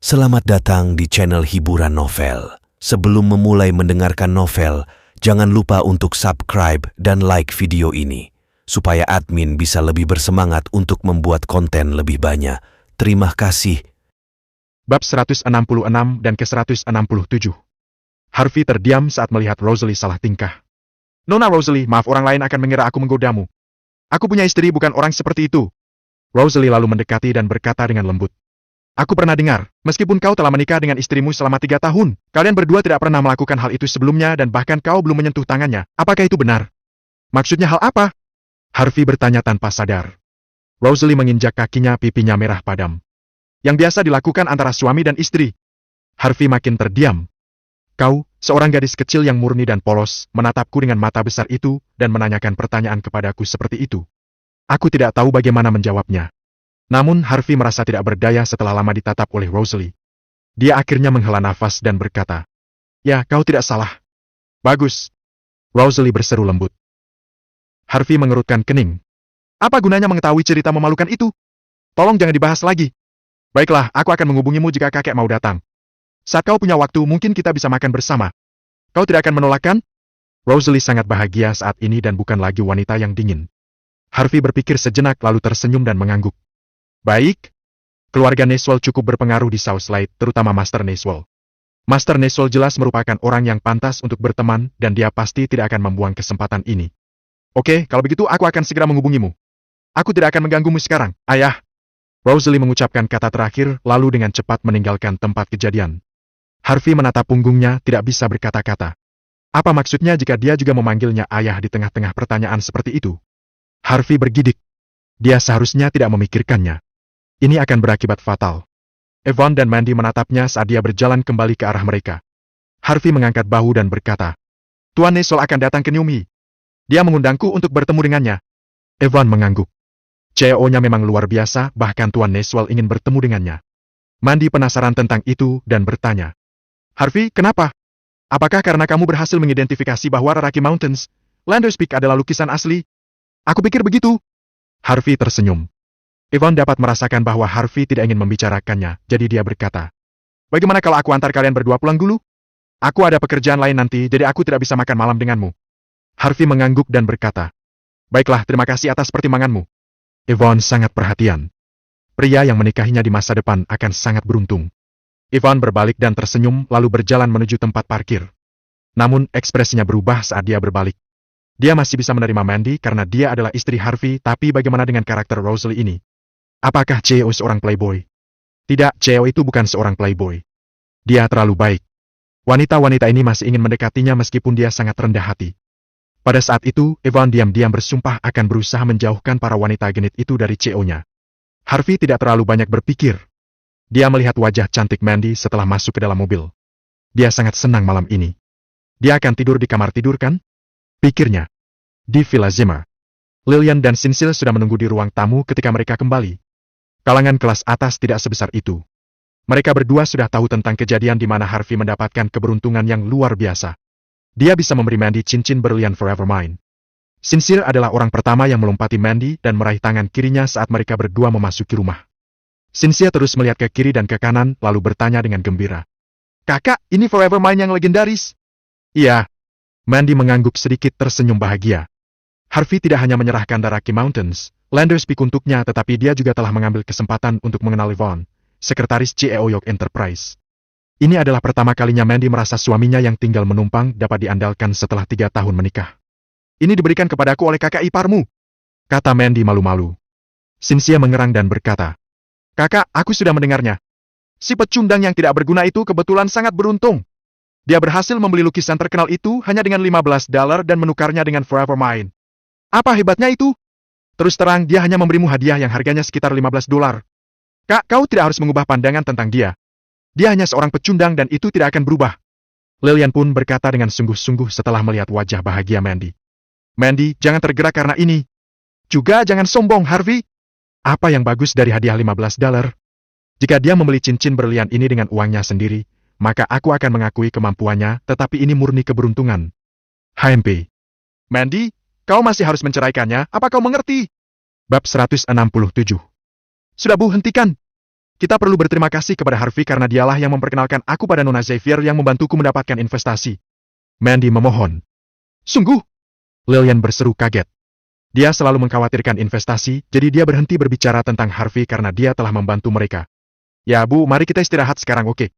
Selamat datang di channel hiburan novel. Sebelum memulai mendengarkan novel, jangan lupa untuk subscribe dan like video ini, supaya admin bisa lebih bersemangat untuk membuat konten lebih banyak. Terima kasih. Bab 166 dan ke-167. Harvey terdiam saat melihat Rosalie salah tingkah. Nona Rosalie, maaf orang lain akan mengira aku menggodamu. Aku punya istri, bukan orang seperti itu. Rosalie lalu mendekati dan berkata dengan lembut. Aku pernah dengar, meskipun kau telah menikah dengan istrimu selama 3 tahun, kalian berdua tidak pernah melakukan hal itu sebelumnya dan bahkan kau belum menyentuh tangannya. Apakah itu benar? Maksudnya hal apa? Harvey bertanya tanpa sadar. Rosalie menginjak kakinya, pipinya merah padam. Yang biasa dilakukan antara suami dan istri. Harvey makin terdiam. Kau, seorang gadis kecil yang murni dan polos, menatapku dengan mata besar itu dan menanyakan pertanyaan kepadaku seperti itu. Aku tidak tahu bagaimana menjawabnya. Namun Harvey merasa tidak berdaya setelah lama ditatap oleh Rosalie. Dia akhirnya menghela nafas dan berkata, "Ya, kau tidak salah." "Bagus." Rosalie berseru lembut. Harvey mengerutkan kening. "Apa gunanya mengetahui cerita memalukan itu? Tolong jangan dibahas lagi." "Baiklah, aku akan menghubungimu jika kakek mau datang. Saat kau punya waktu, mungkin kita bisa makan bersama. Kau tidak akan menolak kan?" Rosalie sangat bahagia saat ini dan bukan lagi wanita yang dingin. Harvey berpikir sejenak lalu tersenyum dan mengangguk. "Baik." Keluarga Neswell cukup berpengaruh di South Slide, terutama Master Neswell. Master Neswell jelas merupakan orang yang pantas untuk berteman dan dia pasti tidak akan membuang kesempatan ini. "Oke, kalau begitu aku akan segera menghubungimu. Aku tidak akan mengganggumu sekarang, ayah." Rosalie mengucapkan kata terakhir lalu dengan cepat meninggalkan tempat kejadian. Harvey menatap punggungnya, tidak bisa berkata-kata. Apa maksudnya jika dia juga memanggilnya ayah di tengah-tengah pertanyaan seperti itu? Harvey bergidik. Dia seharusnya tidak memikirkannya. Ini akan berakibat fatal. Yvonne dan Mandy menatapnya saat dia berjalan kembali ke arah mereka. Harvey mengangkat bahu dan berkata, "Tuan Neswell akan datang ke Newmy. Dia mengundangku untuk bertemu dengannya." Yvonne mengangguk. CEO-nya memang luar biasa, bahkan Tuan Neswell ingin bertemu dengannya. Mandy penasaran tentang itu dan bertanya, "Harvey, kenapa? Apakah karena kamu berhasil mengidentifikasi bahwa Rocky Mountains, Landers Peak adalah lukisan asli?" "Aku pikir begitu." Harvey tersenyum. Yvonne dapat merasakan bahwa Harvey tidak ingin membicarakannya, jadi dia berkata, "Bagaimana kalau aku antar kalian berdua pulang dulu? Aku ada pekerjaan lain nanti, jadi aku tidak bisa makan malam denganmu." Harvey mengangguk dan berkata, "Baiklah, terima kasih atas pertimbanganmu." Yvonne sangat perhatian. Pria yang menikahinya di masa depan akan sangat beruntung. Yvonne berbalik dan tersenyum lalu berjalan menuju tempat parkir. Namun ekspresinya berubah saat dia berbalik. Dia masih bisa menerima Mandy karena dia adalah istri Harvey, tapi bagaimana dengan karakter Rosalie ini? Apakah CEO seorang playboy? Tidak, CEO itu bukan seorang playboy. Dia terlalu baik. Wanita-wanita ini masih ingin mendekatinya meskipun dia sangat rendah hati. Pada saat itu, Yvonne diam-diam bersumpah akan berusaha menjauhkan para wanita genit itu dari CEO-nya. Harvey tidak terlalu banyak berpikir. Dia melihat wajah cantik Mandy setelah masuk ke dalam mobil. Dia sangat senang malam ini. Dia akan tidur di kamar tidur kan? Pikirnya. Di Villa Zimmer. Lillian dan Cecil sudah menunggu di ruang tamu ketika mereka kembali. Kalangan kelas atas tidak sebesar itu. Mereka berdua sudah tahu tentang kejadian di mana Harvey mendapatkan keberuntungan yang luar biasa. Dia bisa memberi Mandy cincin berlian Forever Mine. Cecil adalah orang pertama yang melompati Mandy dan meraih tangan kirinya saat mereka berdua memasuki rumah. Cynthia terus melihat ke kiri dan ke kanan lalu bertanya dengan gembira, "Kakak, ini Forever Mine yang legendaris?" "Iya." Mandy mengangguk sedikit tersenyum bahagia. Harvey tidak hanya menyerahkan Rocky Mountains, Landers Peak untuknya, tetapi dia juga telah mengambil kesempatan untuk mengenal Yvonne, sekretaris CEO York Enterprise. Ini adalah pertama kalinya Mandy merasa suaminya yang tinggal menumpang dapat diandalkan setelah 3 tahun menikah. "Ini diberikan kepadaku oleh kakak iparmu," kata Mandy malu-malu. Cynthia mengerang dan berkata, "Kakak, aku sudah mendengarnya. Si pecundang yang tidak berguna itu kebetulan sangat beruntung. Dia berhasil membeli lukisan terkenal itu hanya dengan $15 dan menukarnya dengan Forever Mine. Apa hebatnya itu? Terus terang, dia hanya memberimu hadiah yang harganya sekitar $15. Kak, kau tidak harus mengubah pandangan tentang dia. Dia hanya seorang pecundang dan itu tidak akan berubah." Lillian pun berkata dengan sungguh-sungguh setelah melihat wajah bahagia Mandy. "Mandy, jangan tergerak karena ini. Juga jangan sombong, Harvey. Apa yang bagus dari hadiah $15? Jika dia membeli cincin berlian ini dengan uangnya sendiri, maka aku akan mengakui kemampuannya, tetapi ini murni keberuntungan. HMP. Mandy, kau masih harus menceraikannya, apa kau mengerti?" Bab 167. "Sudah Bu, hentikan. Kita perlu berterima kasih kepada Harvey karena dialah yang memperkenalkan aku pada Nona Xavier yang membantuku mendapatkan investasi. Mandy memohon. Sungguh? Lillian berseru kaget. Dia selalu mengkhawatirkan investasi, jadi dia berhenti berbicara tentang Harvey karena dia telah membantu mereka. Ya Bu, mari kita istirahat sekarang, oke?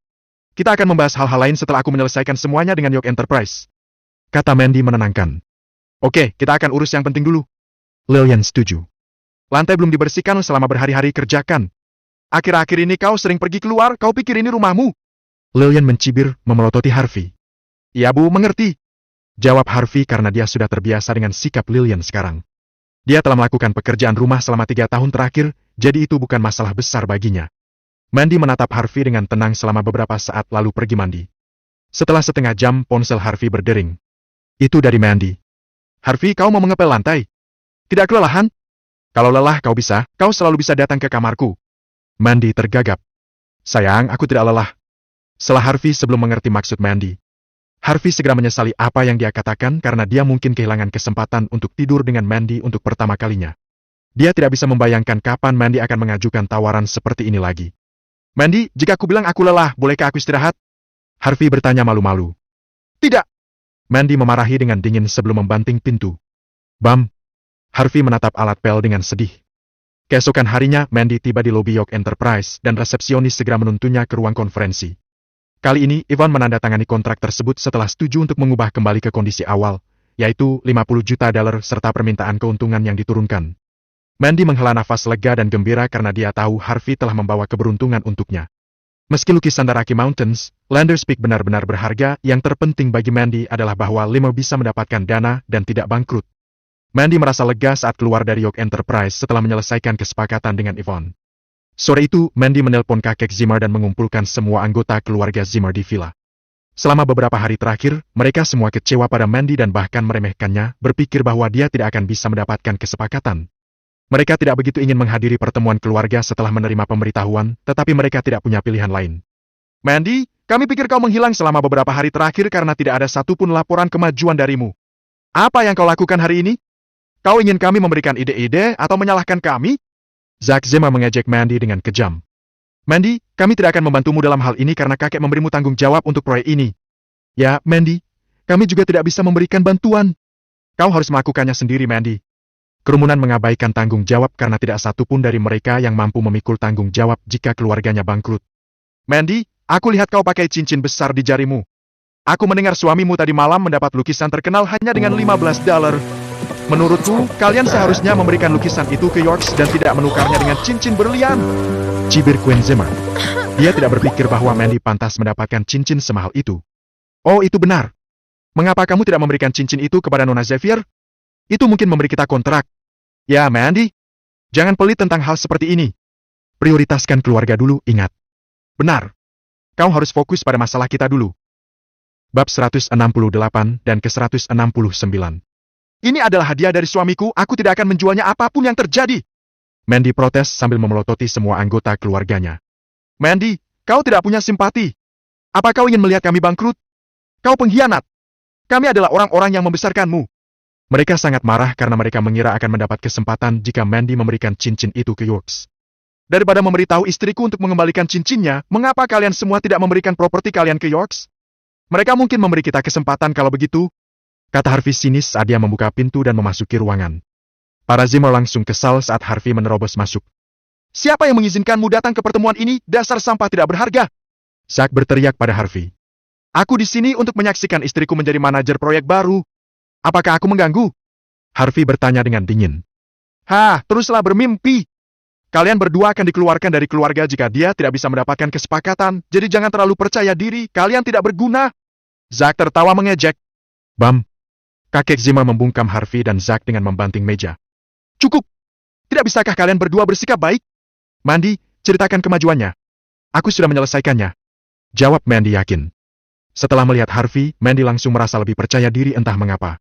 Kita akan membahas hal-hal lain setelah aku menyelesaikan semuanya dengan York Enterprise. Kata Mandy menenangkan. Oke, kita akan urus yang penting dulu. Lillian setuju. Lantai belum dibersihkan selama berhari-hari kerjakan. Akhir-akhir ini kau sering pergi keluar, kau pikir ini rumahmu? Lillian mencibir, memelototi Harvey. Ya Bu, mengerti. Jawab Harvey karena dia sudah terbiasa dengan sikap Lillian sekarang. Dia telah melakukan pekerjaan rumah selama 3 tahun terakhir, jadi itu bukan masalah besar baginya. Mandy menatap Harvey dengan tenang selama beberapa saat lalu pergi mandi. Setelah setengah jam, ponsel Harvey berdering. Itu dari Mandy. Harvey, kau mau mengepel lantai? Tidak kelelahan? Kalau lelah kau selalu bisa datang ke kamarku. Mandy tergagap. Sayang, aku tidak lelah. Setelah Harvey sebelum mengerti maksud Mandy. Harvey segera menyesali apa yang dia katakan karena dia mungkin kehilangan kesempatan untuk tidur dengan Mandy untuk pertama kalinya. Dia tidak bisa membayangkan kapan Mandy akan mengajukan tawaran seperti ini lagi. Mandy, jika aku bilang aku lelah, bolehkah aku istirahat? Harvey bertanya malu-malu. Tidak. Mandy memarahi dengan dingin sebelum membanting pintu. Bam. Harvey menatap alat pel dengan sedih. Keesokan harinya, Mandy tiba di lobi York Enterprise dan resepsionis segera menuntunnya ke ruang konferensi. Kali ini, Ivan menandatangani kontrak tersebut setelah setuju untuk mengubah kembali ke kondisi awal, yaitu $50 juta serta permintaan keuntungan yang diturunkan. Mandy menghela nafas lega dan gembira karena dia tahu Harvey telah membawa keberuntungan untuknya. Meski lukisan The Rocky Mountains, Landers Peak benar-benar berharga, yang terpenting bagi Mandy adalah bahwa Limo bisa mendapatkan dana dan tidak bangkrut. Mandy merasa lega saat keluar dari York Enterprise setelah menyelesaikan kesepakatan dengan Yvonne. Sore itu, Mandy menelpon kakek Zimmer dan mengumpulkan semua anggota keluarga Zimmer di villa. Selama beberapa hari terakhir, mereka semua kecewa pada Mandy dan bahkan meremehkannya, berpikir bahwa dia tidak akan bisa mendapatkan kesepakatan. Mereka tidak begitu ingin menghadiri pertemuan keluarga setelah menerima pemberitahuan, tetapi mereka tidak punya pilihan lain. Mandy, kami pikir kau menghilang selama beberapa hari terakhir karena tidak ada satupun laporan kemajuan darimu. Apa yang kau lakukan hari ini? Kau ingin kami memberikan ide-ide atau menyalahkan kami? Zack Zimmer mengejek Mandy dengan kejam. Mandy, kami tidak akan membantumu dalam hal ini karena kakek memberimu tanggung jawab untuk proyek ini. Ya, Mandy, kami juga tidak bisa memberikan bantuan. Kau harus melakukannya sendiri, Mandy. Kerumunan mengabaikan tanggung jawab karena tidak satupun dari mereka yang mampu memikul tanggung jawab jika keluarganya bangkrut. Mandy, aku lihat kau pakai cincin besar di jarimu. Aku mendengar suamimu tadi malam mendapat lukisan terkenal hanya dengan $15. Menurutku, kalian seharusnya memberikan lukisan itu ke Yorks dan tidak menukarnya dengan cincin berlian. Cibir Queen Zimmer. Dia tidak berpikir bahwa Mandy pantas mendapatkan cincin semahal itu. Oh, itu benar. Mengapa kamu tidak memberikan cincin itu kepada Nona Xavier? Itu mungkin memberi kita kontrak. Ya, Mandy. Jangan pelit tentang hal seperti ini. Prioritaskan keluarga dulu, ingat. Benar. Kau harus fokus pada masalah kita dulu. Bab 168 dan ke-169. Ini adalah hadiah dari suamiku, aku tidak akan menjualnya apapun yang terjadi. Mandy protes sambil memelototi semua anggota keluarganya. Mandy, kau tidak punya simpati. Apa kau ingin melihat kami bangkrut? Kau pengkhianat. Kami adalah orang-orang yang membesarkanmu. Mereka sangat marah karena mereka mengira akan mendapat kesempatan jika Mandy memberikan cincin itu ke Yorks. Daripada memberitahu istriku untuk mengembalikan cincinnya, mengapa kalian semua tidak memberikan properti kalian ke Yorks? Mereka mungkin memberi kita kesempatan kalau begitu. Kata Harvey sinis saat dia membuka pintu dan memasuki ruangan. Para Zimmer langsung kesal saat Harvey menerobos masuk. Siapa yang mengizinkanmu datang ke pertemuan ini, dasar sampah tidak berharga? Zack berteriak pada Harvey. Aku di sini untuk menyaksikan istriku menjadi manajer proyek baru. Apakah aku mengganggu? Harvey bertanya dengan dingin. Teruslah bermimpi. Kalian berdua akan dikeluarkan dari keluarga jika dia tidak bisa mendapatkan kesepakatan, jadi jangan terlalu percaya diri, kalian tidak berguna. Zack tertawa mengejek. Bam. Kakek Zimmer membungkam Harvey dan Zack dengan membanting meja. Cukup! Tidak bisakah kalian berdua bersikap baik? Mandy, ceritakan kemajuannya. Aku sudah menyelesaikannya. Jawab Mandy yakin. Setelah melihat Harvey, Mandy langsung merasa lebih percaya diri entah mengapa.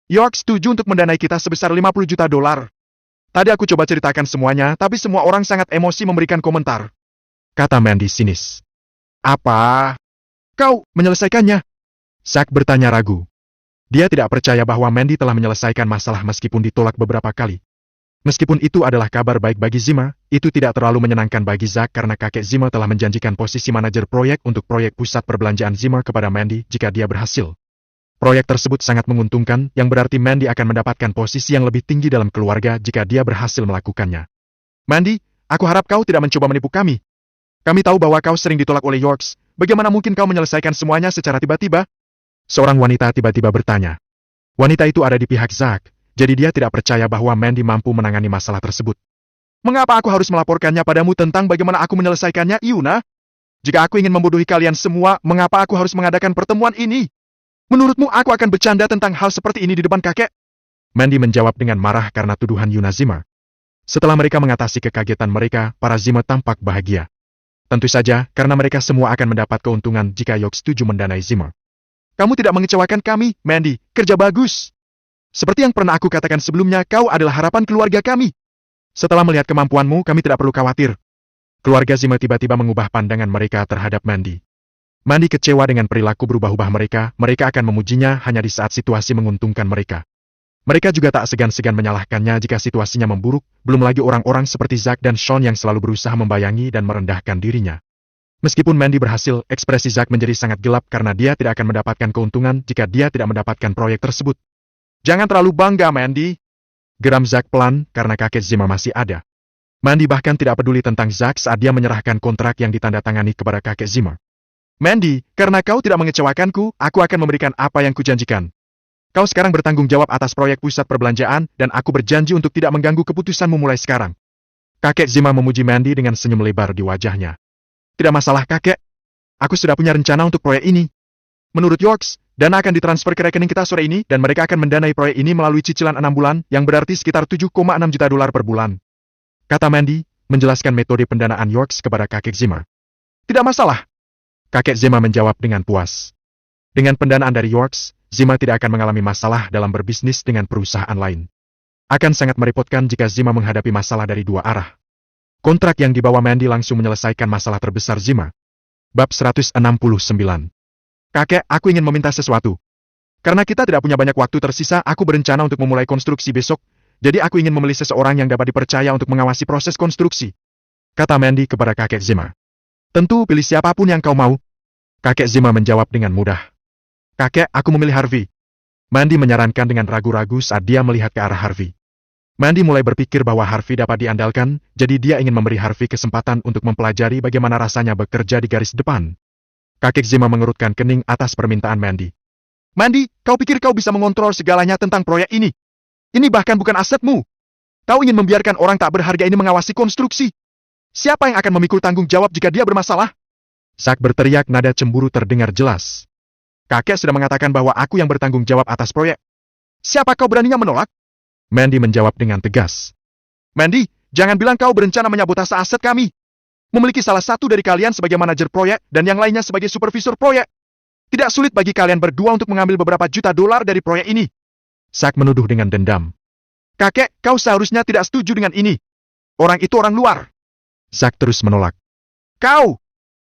York setuju untuk mendanai kita sebesar $50 juta. Tadi aku coba ceritakan semuanya, tapi semua orang sangat emosi memberikan komentar. Kata Mandy sinis. Apa? Kau menyelesaikannya? Zack bertanya ragu. Dia tidak percaya bahwa Mandy telah menyelesaikan masalah meskipun ditolak beberapa kali. Meskipun itu adalah kabar baik bagi Zimmer, itu tidak terlalu menyenangkan bagi Zack karena kakek Zimmer telah menjanjikan posisi manajer proyek untuk proyek pusat perbelanjaan Zimmer kepada Mandy jika dia berhasil. Proyek tersebut sangat menguntungkan, yang berarti Mandy akan mendapatkan posisi yang lebih tinggi dalam keluarga jika dia berhasil melakukannya. Mandy, aku harap kau tidak mencoba menipu kami. Kami tahu bahwa kau sering ditolak oleh Yorks, bagaimana mungkin kau menyelesaikan semuanya secara tiba-tiba? Seorang wanita tiba-tiba bertanya. Wanita itu ada di pihak Zack, jadi dia tidak percaya bahwa Mandy mampu menangani masalah tersebut. Mengapa aku harus melaporkannya padamu tentang bagaimana aku menyelesaikannya, Yuna? Jika aku ingin membodohi kalian semua, mengapa aku harus mengadakan pertemuan ini? Menurutmu aku akan bercanda tentang hal seperti ini di depan kakek? Mandy menjawab dengan marah karena tuduhan Yuna Zimmer. Setelah mereka mengatasi kekagetan mereka, para Zimmer tampak bahagia. Tentu saja, karena mereka semua akan mendapat keuntungan jika York setuju mendanai Zimmer. Kamu tidak mengecewakan kami, Mandy. Kerja bagus. Seperti yang pernah aku katakan sebelumnya, kau adalah harapan keluarga kami. Setelah melihat kemampuanmu, kami tidak perlu khawatir. Keluarga Zimmer tiba-tiba mengubah pandangan mereka terhadap Mandy. Mandy kecewa dengan perilaku berubah-ubah mereka akan memujinya hanya di saat situasi menguntungkan mereka. Mereka juga tak segan-segan menyalahkannya jika situasinya memburuk, belum lagi orang-orang seperti Zack dan Sean yang selalu berusaha membayangi dan merendahkan dirinya. Meskipun Mandy berhasil, ekspresi Zack menjadi sangat gelap karena dia tidak akan mendapatkan keuntungan jika dia tidak mendapatkan proyek tersebut. Jangan terlalu bangga, Mandy. Geram Zack pelan karena kakek Zimmer masih ada. Mandy bahkan tidak peduli tentang Zack saat dia menyerahkan kontrak yang ditandatangani kepada kakek Zimmer. Mandy, karena kau tidak mengecewakanku, aku akan memberikan apa yang kujanjikan. Kau sekarang bertanggung jawab atas proyek pusat perbelanjaan dan aku berjanji untuk tidak mengganggu keputusanmu mulai sekarang. Kakek Zimmer memuji Mandy dengan senyum lebar di wajahnya. Tidak masalah kakek. Aku sudah punya rencana untuk proyek ini. Menurut Yorks, dana akan ditransfer ke rekening kita sore ini dan mereka akan mendanai proyek ini melalui cicilan 6 bulan yang berarti sekitar 7,6 juta dolar per bulan. Kata Mandy, menjelaskan metode pendanaan Yorks kepada kakek Zimmer. Tidak masalah. Kakek Zimmer menjawab dengan puas. Dengan pendanaan dari Yorks, Zimmer tidak akan mengalami masalah dalam berbisnis dengan perusahaan lain. Akan sangat merepotkan jika Zimmer menghadapi masalah dari dua arah. Kontrak yang dibawa Mandy langsung menyelesaikan masalah terbesar Zimmer. Bab 169. Kakek, aku ingin meminta sesuatu. Karena kita tidak punya banyak waktu tersisa, aku berencana untuk memulai konstruksi besok, jadi aku ingin memilih seseorang yang dapat dipercaya untuk mengawasi proses konstruksi. Kata Mandy kepada kakek Zimmer. Tentu, pilih siapapun yang kau mau. Kakek Zimmer menjawab dengan mudah. Kakek, aku memilih Harvey. Mandy menyarankan dengan ragu-ragu saat dia melihat ke arah Harvey. Mandy mulai berpikir bahwa Harvey dapat diandalkan, jadi dia ingin memberi Harvey kesempatan untuk mempelajari bagaimana rasanya bekerja di garis depan. Kakek Zimmer mengerutkan kening atas permintaan Mandy. Mandy, kau pikir kau bisa mengontrol segalanya tentang proyek ini? Ini bahkan bukan asetmu. Kau ingin membiarkan orang tak berharga ini mengawasi konstruksi? Siapa yang akan memikul tanggung jawab jika dia bermasalah? Zack berteriak, nada cemburu terdengar jelas. Kakek sudah mengatakan bahwa aku yang bertanggung jawab atas proyek. Siapa kau beraninya menolak? Mandy menjawab dengan tegas. Mandy, jangan bilang kau berencana menyabotase aset kami. Memiliki salah satu dari kalian sebagai manajer proyek dan yang lainnya sebagai supervisor proyek. Tidak sulit bagi kalian berdua untuk mengambil beberapa juta dolar dari proyek ini. Zack menuduh dengan dendam. Kakek, kau seharusnya tidak setuju dengan ini. Orang itu orang luar. Zack terus menolak. Kau!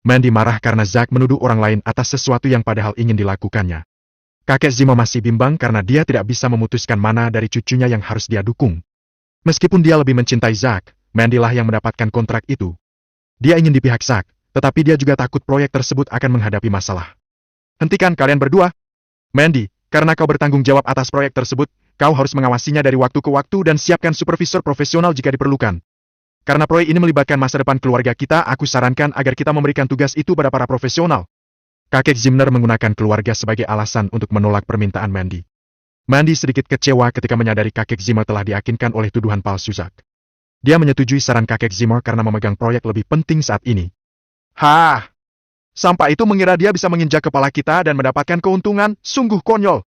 Mandy marah karena Zack menuduh orang lain atas sesuatu yang padahal ingin dilakukannya. Kakek Zimmer masih bimbang karena dia tidak bisa memutuskan mana dari cucunya yang harus dia dukung. Meskipun dia lebih mencintai Zack, Mandy lah yang mendapatkan kontrak itu. Dia ingin di pihak Zack, tetapi dia juga takut proyek tersebut akan menghadapi masalah. Hentikan kalian berdua. Mandy, karena kau bertanggung jawab atas proyek tersebut, kau harus mengawasinya dari waktu ke waktu dan siapkan supervisor profesional jika diperlukan. Karena proyek ini melibatkan masa depan keluarga kita, aku sarankan agar kita memberikan tugas itu pada para profesional. Kakek Zimmer menggunakan keluarga sebagai alasan untuk menolak permintaan Mandy. Mandy sedikit kecewa ketika menyadari kakek Zimmer telah diyakinkan oleh tuduhan palsu Zack. Dia menyetujui saran kakek Zimmer karena memegang proyek lebih penting saat ini. Hah! Sampah itu mengira dia bisa menginjak kepala kita dan mendapatkan keuntungan, sungguh konyol.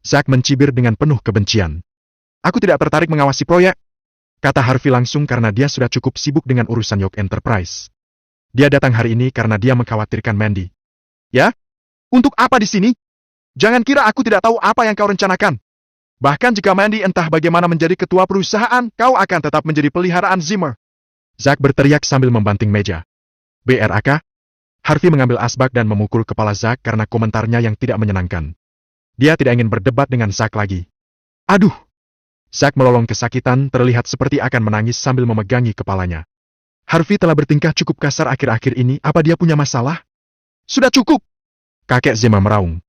Zack mencibir dengan penuh kebencian. Aku tidak tertarik mengawasi proyek, kata Harvey langsung karena dia sudah cukup sibuk dengan urusan York Enterprise. Dia datang hari ini karena dia mengkhawatirkan Mandy. Ya? Untuk apa di sini? Jangan kira aku tidak tahu apa yang kau rencanakan. Bahkan jika Mandy entah bagaimana menjadi ketua perusahaan, kau akan tetap menjadi peliharaan Zimmer. Zack berteriak sambil membanting meja. BRAK? Harvey mengambil asbak dan memukul kepala Zack karena komentarnya yang tidak menyenangkan. Dia tidak ingin berdebat dengan Zack lagi. Aduh! Zack melolong kesakitan, terlihat seperti akan menangis sambil memegangi kepalanya. Harvey telah bertingkah cukup kasar akhir-akhir ini, apa dia punya masalah? Sudah cukup! Kakek Zima meraung.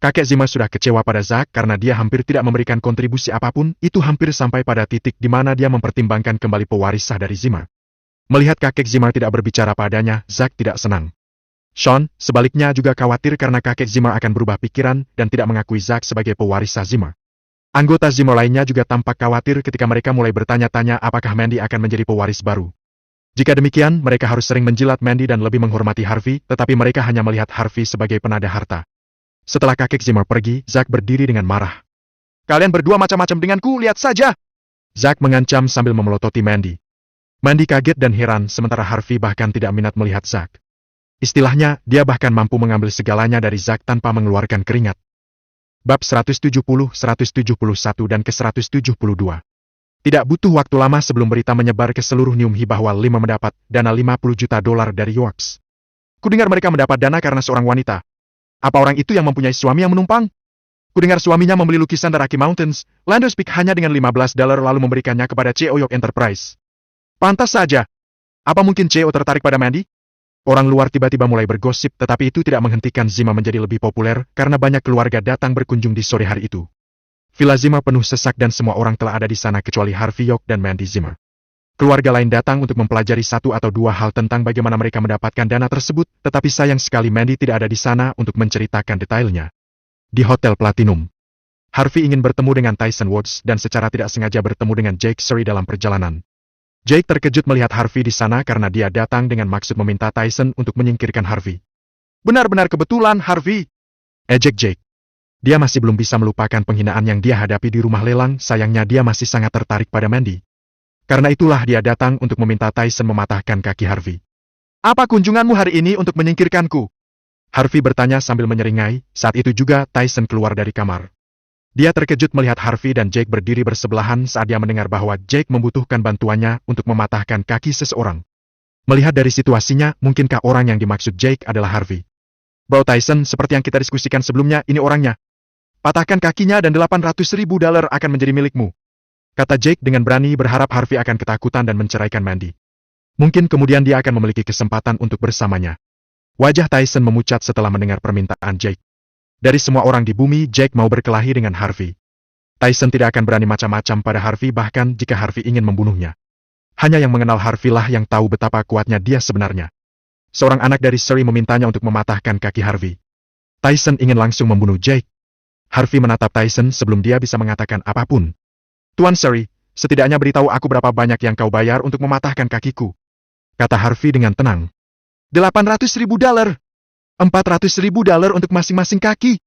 Kakek Zima sudah kecewa pada Zack karena dia hampir tidak memberikan kontribusi apapun, itu hampir sampai pada titik di mana dia mempertimbangkan kembali pewaris sah dari Zima. Melihat kakek Zima tidak berbicara padanya, Zack tidak senang. Sean, sebaliknya juga khawatir karena kakek Zima akan berubah pikiran dan tidak mengakui Zack sebagai pewaris sah Zima. Anggota Zima lainnya juga tampak khawatir ketika mereka mulai bertanya-tanya apakah Mandy akan menjadi pewaris baru. Jika demikian, mereka harus sering menjilat Mandy dan lebih menghormati Harvey, tetapi mereka hanya melihat Harvey sebagai penada harta. Setelah kakek Zima pergi, Zack berdiri dengan marah. Kalian berdua macam-macam denganku, lihat saja! Zack mengancam sambil memelototi Mandy. Mandy kaget dan heran, sementara Harvey bahkan tidak minat melihat Zack. Istilahnya, dia bahkan mampu mengambil segalanya dari Zack tanpa mengeluarkan keringat. Bab 170, 171 dan ke-172. Tidak butuh waktu lama sebelum berita menyebar ke seluruh Nyumhi bahwa Lima mendapat dana $50 juta dari Yorks. Kudengar mereka mendapat dana karena seorang wanita. Apa orang itu yang mempunyai suami yang menumpang? Kudengar suaminya membeli lukisan dari Rocky Mountains, Landos Peak hanya dengan $15 lalu memberikannya kepada CEO York Enterprise. Pantas saja. Apa mungkin CEO tertarik pada Mandy? Orang luar tiba-tiba mulai bergosip, tetapi itu tidak menghentikan Zima menjadi lebih populer karena banyak keluarga datang berkunjung di sore hari itu. Villa Zima penuh sesak dan semua orang telah ada di sana kecuali Harvey York dan Mandy Zima. Keluarga lain datang untuk mempelajari satu atau dua hal tentang bagaimana mereka mendapatkan dana tersebut, tetapi sayang sekali Mandy tidak ada di sana untuk menceritakan detailnya. Di Hotel Platinum, Harvey ingin bertemu dengan Tyson Woods dan secara tidak sengaja bertemu dengan Jake Suri dalam perjalanan. Jake terkejut melihat Harvey di sana karena dia datang dengan maksud meminta Tyson untuk menyingkirkan Harvey. Benar-benar kebetulan, Harvey! Ejek Jake. Dia masih belum bisa melupakan penghinaan yang dia hadapi di rumah lelang, sayangnya dia masih sangat tertarik pada Mandy. Karena itulah dia datang untuk meminta Tyson mematahkan kaki Harvey. Apa kunjunganmu hari ini untuk menyingkirkanku? Harvey bertanya sambil menyeringai, saat itu juga Tyson keluar dari kamar. Dia terkejut melihat Harvey dan Jake berdiri bersebelahan saat dia mendengar bahwa Jake membutuhkan bantuannya untuk mematahkan kaki seseorang. Melihat dari situasinya, mungkinkah orang yang dimaksud Jake adalah Harvey? Bro Tyson, seperti yang kita diskusikan sebelumnya, ini orangnya. Patahkan kakinya dan $800.000 akan menjadi milikmu. Kata Jake dengan berani berharap Harvey akan ketakutan dan menceraikan Mandy. Mungkin kemudian dia akan memiliki kesempatan untuk bersamanya. Wajah Tyson memucat setelah mendengar permintaan Jake. Dari semua orang di bumi, Jake mau berkelahi dengan Harvey. Tyson tidak akan berani macam-macam pada Harvey bahkan jika Harvey ingin membunuhnya. Hanya yang mengenal Harvey lah yang tahu betapa kuatnya dia sebenarnya. Seorang anak dari Surrey memintanya untuk mematahkan kaki Harvey. Tyson ingin langsung membunuh Jake. Harvey menatap Tyson sebelum dia bisa mengatakan apapun. Tuan Surrey, setidaknya beritahu aku berapa banyak yang kau bayar untuk mematahkan kakiku. Kata Harvey dengan tenang. $800.000. $400.000 untuk masing-masing kaki.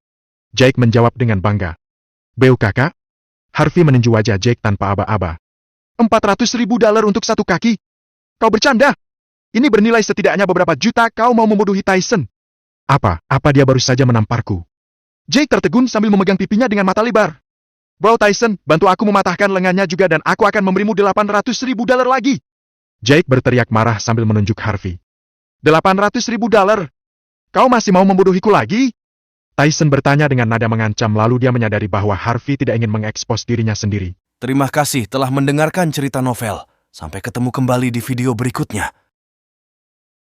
Jake menjawab dengan bangga. Beu kakak? Harvey meninju wajah Jake tanpa aba-aba. $400.000 untuk satu kaki? Kau bercanda? Ini bernilai setidaknya beberapa juta, kau mau membodohi Tyson. Apa dia baru saja menamparku? Jake tertegun sambil memegang pipinya dengan mata lebar. Bro Tyson, bantu aku mematahkan lengannya juga dan aku akan memberimu $800.000 lagi. Jake berteriak marah sambil menunjuk Harvey. $800.000? Kau masih mau membodohiku lagi? Tyson bertanya dengan nada mengancam lalu dia menyadari bahwa Harvey tidak ingin mengekspos dirinya sendiri. Terima kasih telah mendengarkan cerita novel. Sampai ketemu kembali di video berikutnya.